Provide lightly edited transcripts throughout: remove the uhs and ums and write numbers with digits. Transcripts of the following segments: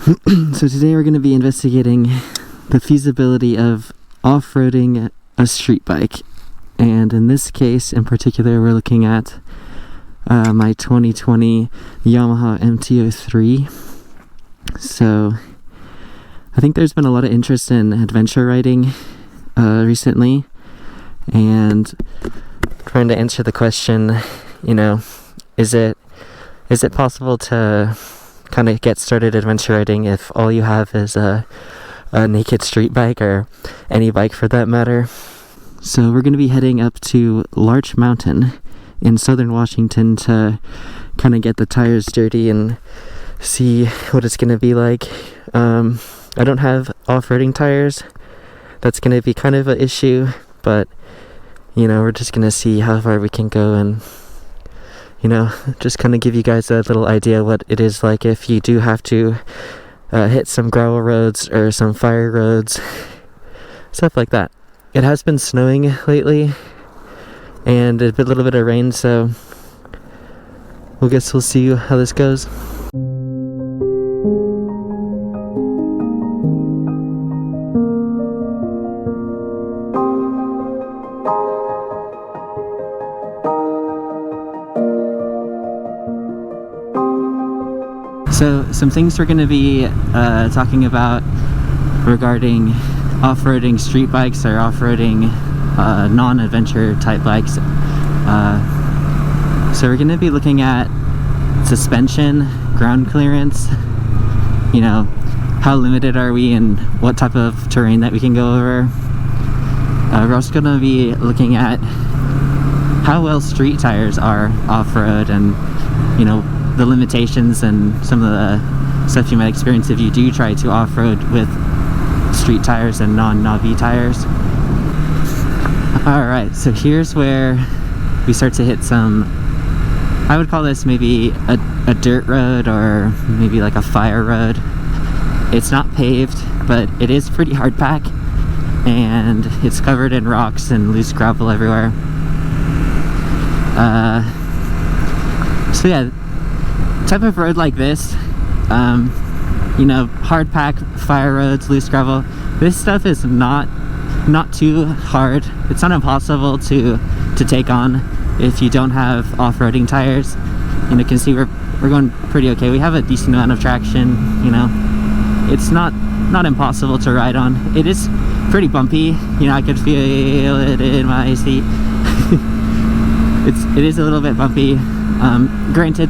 So today we're going to be investigating the feasibility of off-roading a street bike, and in this case in particular we're looking at my 2020 Yamaha MT-03. So I think there's been a lot of interest in adventure riding recently, and trying to answer the question, is it possible to kind of get started adventure riding if all you have is a naked street bike, or any bike for that matter? So we're going to be heading up to Larch Mountain in southern Washington to kind of get the tires dirty and see what it's going to be like. I don't have off-roading tires. That's going to be kind of an issue, but we're just going to see how far we can go, and just kind of give you guys a little idea what it is like if you do have to hit some gravel roads or some fire roads, stuff like that. It has been snowing lately and a little bit of rain, so we'll see how this goes. So some things we're going to be talking about regarding off-roading street bikes or off-roading non-adventure type bikes. So we're going to be looking at suspension, ground clearance, how limited are we and what type of terrain that we can go over. We're also going to be looking at how well street tires are off-road, and the limitations and some of the stuff you might experience if you do try to off-road with street tires and non-knobby tires. Alright, so here's where we start to hit some, I would call this maybe a dirt road, or maybe like a fire road. It's not paved, but it is pretty hard pack, and it's covered in rocks and loose gravel everywhere. So yeah, type of road like this, hard pack, fire roads, loose gravel, this stuff is not too hard. It's not impossible to take on if you don't have off-roading tires. You can see we're going pretty okay. We have a decent amount of traction. It's not impossible to ride on. It is pretty bumpy. I could feel it in my seat. It is a little bit bumpy. Granted,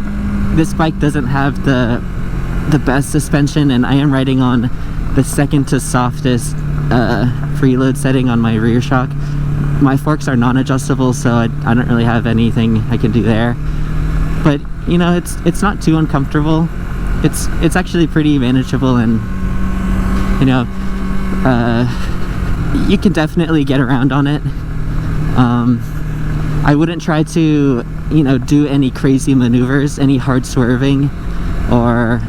this bike doesn't have the best suspension, and I am riding on the second to softest preload setting on my rear shock. My forks are non-adjustable, so I don't really have anything I can do there. But it's not too uncomfortable. It's actually pretty manageable, and you can definitely get around on it. I wouldn't try to do any crazy maneuvers, any hard swerving, or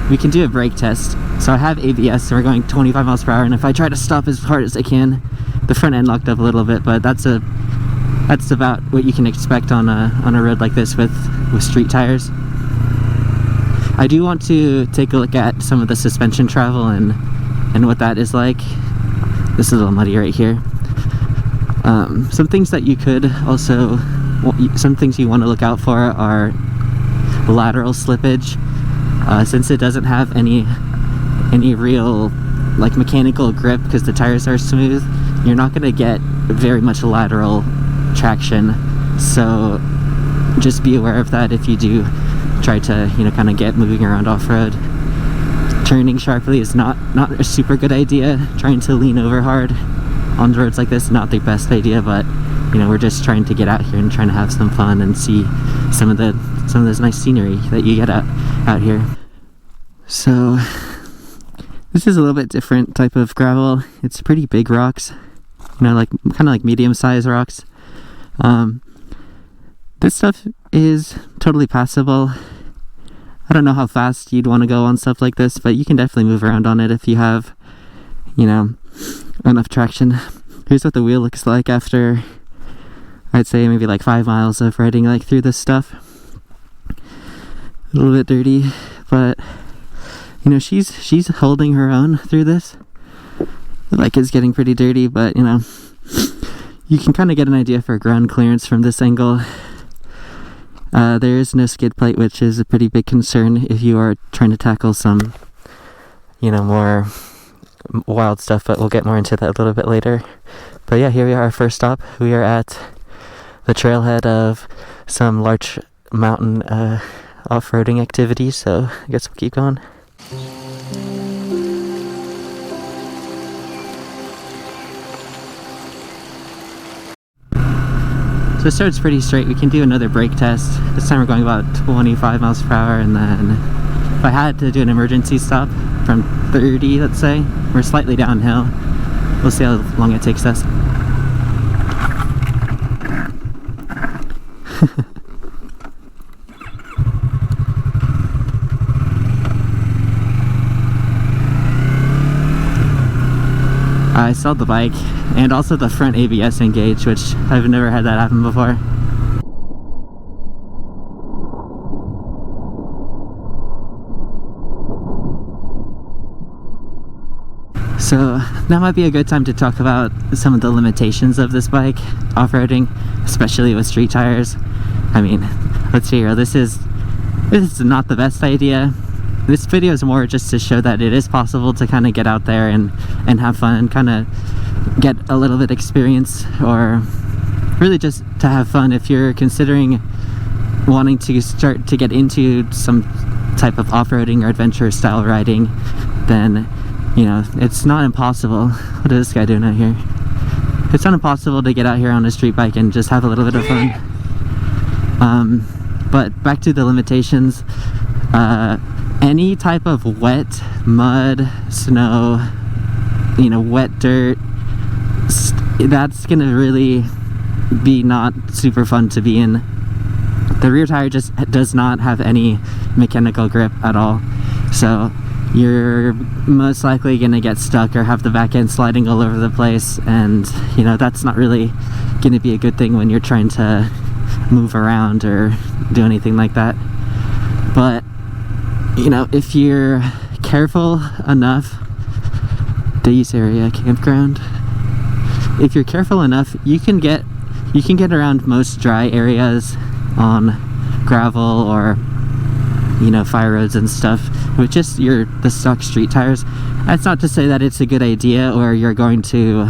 we can do a brake test. So I have ABS, so we're going 25 miles per hour, and if I try to stop as hard as I can, the front end locked up a little bit, but that's about what you can expect on a road like this with street tires. I do want to take a look at some of the suspension travel and what that is like. This is a little muddy right here. Some things that you could also, some things you want to look out for are lateral slippage. Since it doesn't have any real mechanical grip because the tires are smooth, you're not going to get very much lateral traction. So just be aware of that if you do try to kind of get moving around off-road. Turning sharply is not a super good idea. Trying to lean over hard on roads like this, not the best idea, but we're just trying to get out here and trying to have some fun and see some of this nice scenery that you get out here. So this is a little bit different type of gravel. It's pretty big rocks, kind of like medium-sized rocks. This stuff is totally passable. I don't know how fast you'd want to go on stuff like this, but you can definitely move around on it if you have enough traction. Here's what the wheel looks like after, I'd say, maybe 5 miles of riding through this stuff. A little bit dirty, but You know, she's holding her own through this. The bike is getting pretty dirty, but you know, you can kind of get an idea for ground clearance from this angle. There is no skid plate, which is a pretty big concern if you are trying to tackle some, you know, more wild stuff, but we'll get more into that a little bit later. But yeah, here we are, our first stop. We are at the trailhead of some large mountain off-roading activities, so I guess we'll keep going. So it starts pretty straight. We can do another brake test. This time we're going about 25 miles per hour, and then if I had to do an emergency stop from 30, let's say, we're slightly downhill. We'll see how long it takes us. I sold the bike and also the front ABS engaged, which I've never had that happen before. So that might be a good time to talk about some of the limitations of this bike off-roading, especially with street tires. I mean, let's be real, this is not the best idea. This video is more just to show that it is possible to kind of get out there and have fun and kind of get a little bit experience, or really just to have fun. If you're considering wanting to start to get into some type of off-roading or adventure style riding, then, you know, it's not impossible. What is this guy doing out here? It's not impossible to get out here on a street bike and just have a little bit of fun. But back to the limitations. Any type of wet mud, snow, you know, wet dirt, that's gonna really be not super fun to be in. The rear tire just does not have any mechanical grip at all, so you're most likely gonna get stuck or have the back end sliding all over the place, and you know, that's not really gonna be a good thing when you're trying to move around or do anything like that. But you know, if you're careful enough, Days Area Campground, if you're careful enough, you can get around most dry areas on gravel or, you know, fire roads and stuff with just the stock street tires. That's not to say that it's a good idea or you're going to,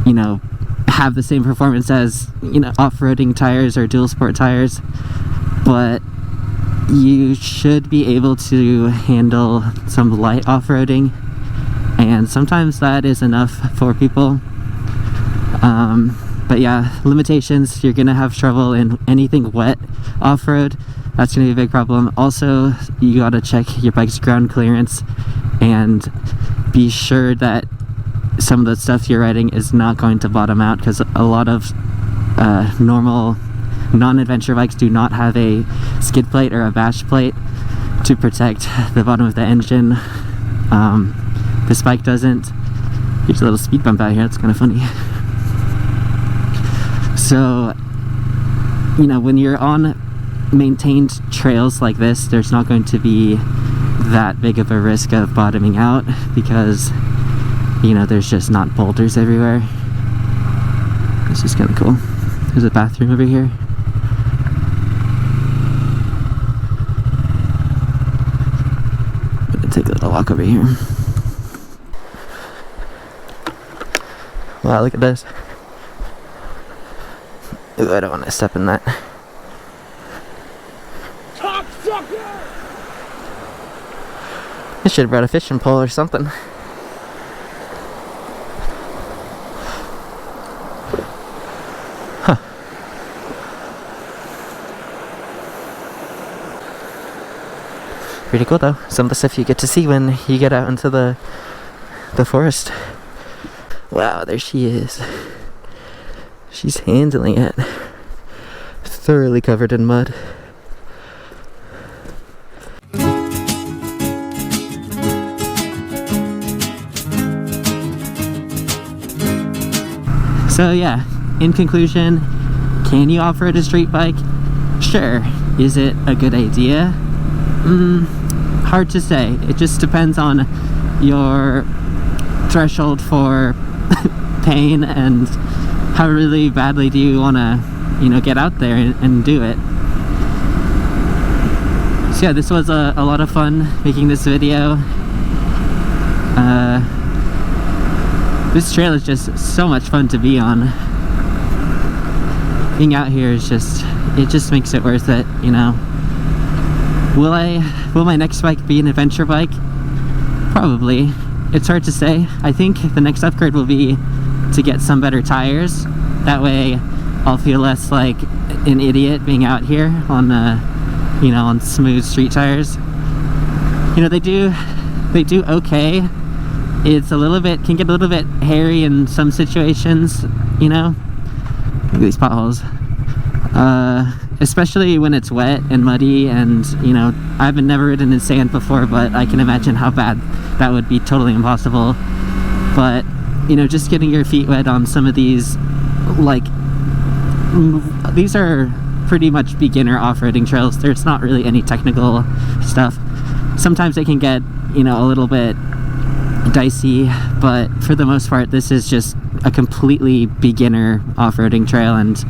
you know, have the same performance as, you know, off-roading tires or dual sport tires, but you should be able to handle some light off-roading, and sometimes that is enough for people. But yeah, limitations, you're gonna have trouble in anything wet off-road. That's gonna be a big problem. Also, you gotta check your bike's ground clearance and be sure that some of the stuff you're riding is not going to bottom out, because a lot of normal non-adventure bikes do not have a skid plate or a bash plate to protect the bottom of the engine. This bike doesn't. Here's a little speed bump out here, that's kind of funny. So, you know, when you're on maintained trails like this, there's not going to be that big of a risk of bottoming out, because, you know, there's just not boulders everywhere. This is kind of cool. There's a bathroom over here. Take a little walk over here. Wow, look at this. Ooh, I don't want to step in that. I should have brought a fishing pole or something. Huh. Pretty cool though. Some of the stuff you get to see when you get out into the forest. Wow, there she is. She's handling it. Thoroughly covered in mud. So yeah, in conclusion, can you off-road a street bike? Sure. Is it a good idea? hard to say. It just depends on your threshold for pain and how really badly do you want to, you know, get out there and do it. So yeah, this was a lot of fun making this video. This trail is just so much fun to be on. Being out here is just, it just makes it worth it, you know. Will my next bike be an adventure bike? Probably. It's hard to say. I think the next upgrade will be to get some better tires. That way I'll feel less like an idiot being out here on you know, on smooth street tires. You know, they do okay. It's a little bit, can get a little bit hairy in some situations, you know. Look at these potholes. Especially when it's wet and muddy, and you know, I've never ridden in sand before, but I can imagine how bad that would be. Totally impossible. But you know, just getting your feet wet on some of these, like, these are pretty much beginner off-roading trails. There's not really any technical stuff. Sometimes they can get, you know, a little bit dicey, but for the most part this is just a completely beginner off-roading trail, and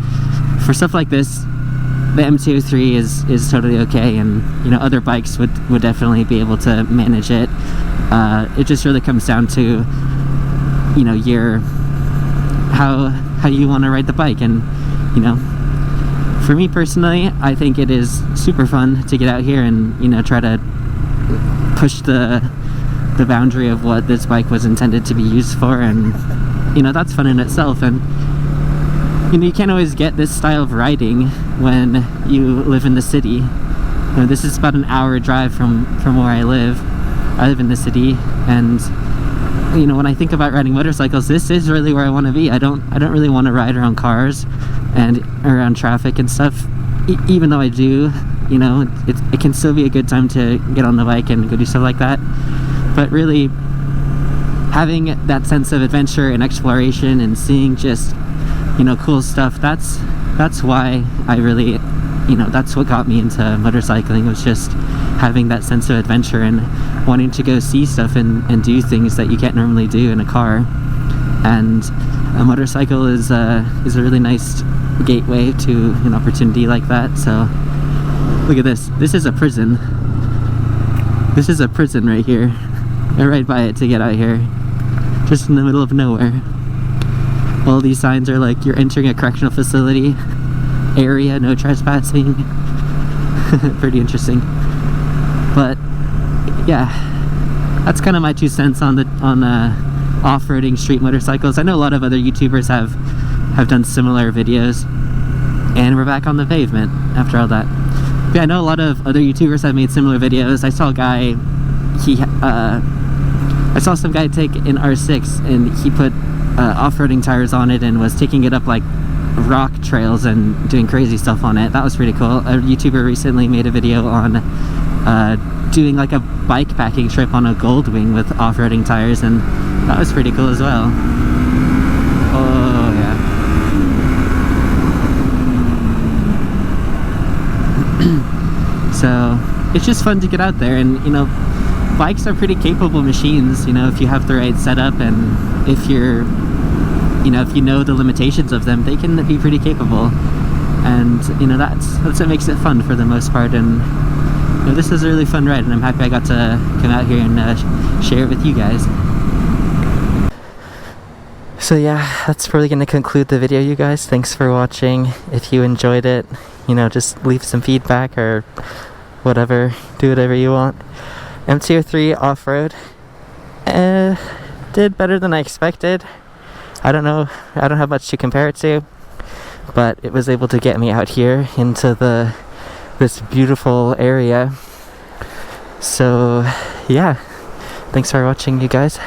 for stuff like this the MT-03 is totally okay, and you know, other bikes would definitely be able to manage it. It just really comes down to, you know, how you want to ride the bike. And you know, for me personally, I think it is super fun to get out here and, you know, try to push the boundary of what this bike was intended to be used for, and you know, that's fun in itself. And you know, you can't always get this style of riding when you live in the city. You know, this is about an hour drive from where I live. I live in the city, and you know, when I think about riding motorcycles, this is really where I want to be. I don't really want to ride around cars and around traffic and stuff. Even though I do, you know, it can still be a good time to get on the bike and go do stuff like that. But really, having that sense of adventure and exploration and seeing just, you know, cool stuff, that's why I really, you know, that's what got me into motorcycling, was just having that sense of adventure and wanting to go see stuff and do things that you can't normally do in a car. And a motorcycle is a really nice gateway to an opportunity like that. So look at this. This is a prison. This is a prison right here. I ride by it to get out here, just in the middle of nowhere. All these signs are like, you're entering a correctional facility area, no trespassing. Pretty interesting. But yeah, that's kind of my 2 cents on off-roading street motorcycles. I know a lot of other YouTubers have done similar videos, and we're back on the pavement after all that. But yeah, I know a lot of other YouTubers have made similar videos. I saw a guy, I saw some guy take an R6 and he put off-roading tires on it and was taking it up like rock trails and doing crazy stuff on it. That was pretty cool. A YouTuber recently made a video on doing like a bike packing trip on a Goldwing with off-roading tires, and that was pretty cool as well. Oh yeah. So it's just fun to get out there, and you know, bikes are pretty capable machines, you know, if you have the right setup, and if you're, you know, if you know the limitations of them, they can be pretty capable. And you know, that's what makes it fun for the most part. And you know, this was a really fun ride, and I'm happy I got to come out here and share it with you guys. So yeah, that's probably going to conclude the video, you guys. Thanks for watching. If you enjoyed it, you know, just leave some feedback or whatever, do whatever you want. MT-03 off-road did better than I expected. I don't know, I don't have much to compare it to, but it was able to get me out here into this beautiful area. So yeah, thanks for watching, you guys.